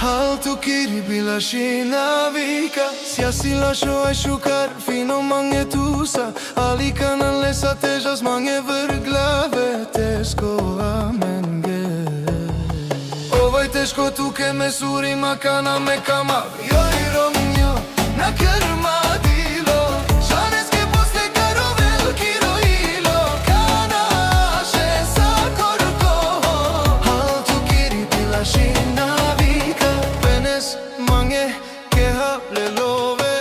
Alto kiri bila și navica Si lascio ai sciucar fino magnetusa Alica non le satejas mange verglave Tesco amenge Ovaj teško tu ke me suri makana me kama Joj romnjo na krmadilo Žaneske posle karo veliki rojilo Kanaše sa korko Alto kiri bila și navika Penes mange ke hable love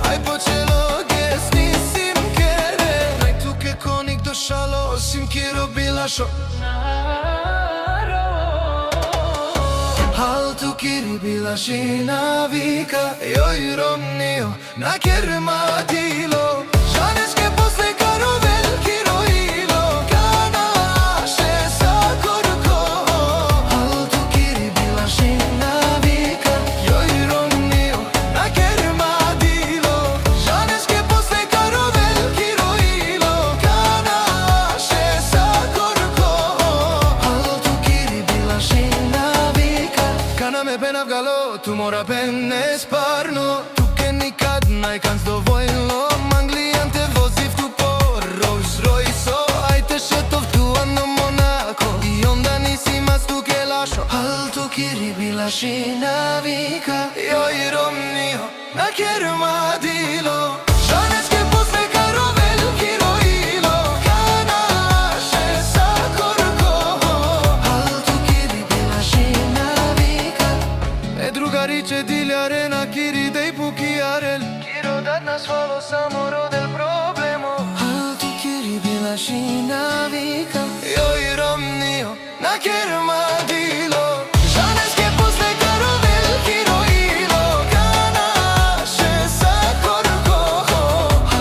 Aj počelo gesni sim kere Naj tu ke konik došalo Osim kiro bila šo Alto kiri bila și navika Joj romnio na krmadilo Žaneske posle karo veliki rojilo Kanaše sa korko Alto kiri bila și navika Joj romnio na krmadilo Žaneske posle karo veliki rojilo Kanaše sa korko Alto kiri bila și navika Kana me ben avgalo, tu mora bene sparno Tu che nikad najkans dovoljno Manglijan te vozi v tu po Rolls Royce Aj te šetov tu ano Monaco I onda nisi mas tu che lascio Alto kiri bila și navika Joj romnio na krmadilo Žaneske posle karo veliki rojilo Kanaše sa korko Alto kiri bila și navika E drugarice diljare na kiri dej pukijarel Kiro dat na svalo samo rodel problemo Alto kiri bila și navika Joj romnio na krmadilo Žaneske posle karo veliki rojilo Kanaše sa korko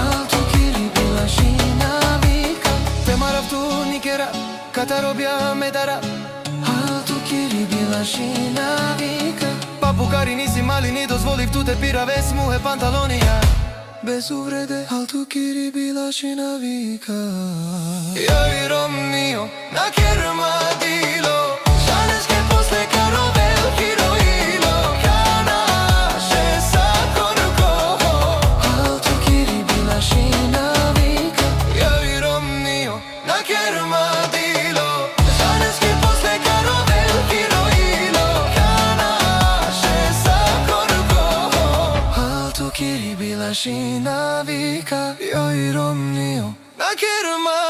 Alto kiri bila și navika Pe marav tu nikera Kata robja medara Alto kiri bila și navika Papukari nisi mali ni dozvolив tu te pirave smuhe pantalonija Bez uvrede Alto kiri bila și navika Joj romnio na krmadilo Žaneske posle karo veliki rojilo Kanaše sa korko Alto kiri bila și navika Joj romnio na krmadilo Žaneske posle karo veliki rojilo Kanaše sa korko Alto kiri bila și navika Joj romnio na krmadilo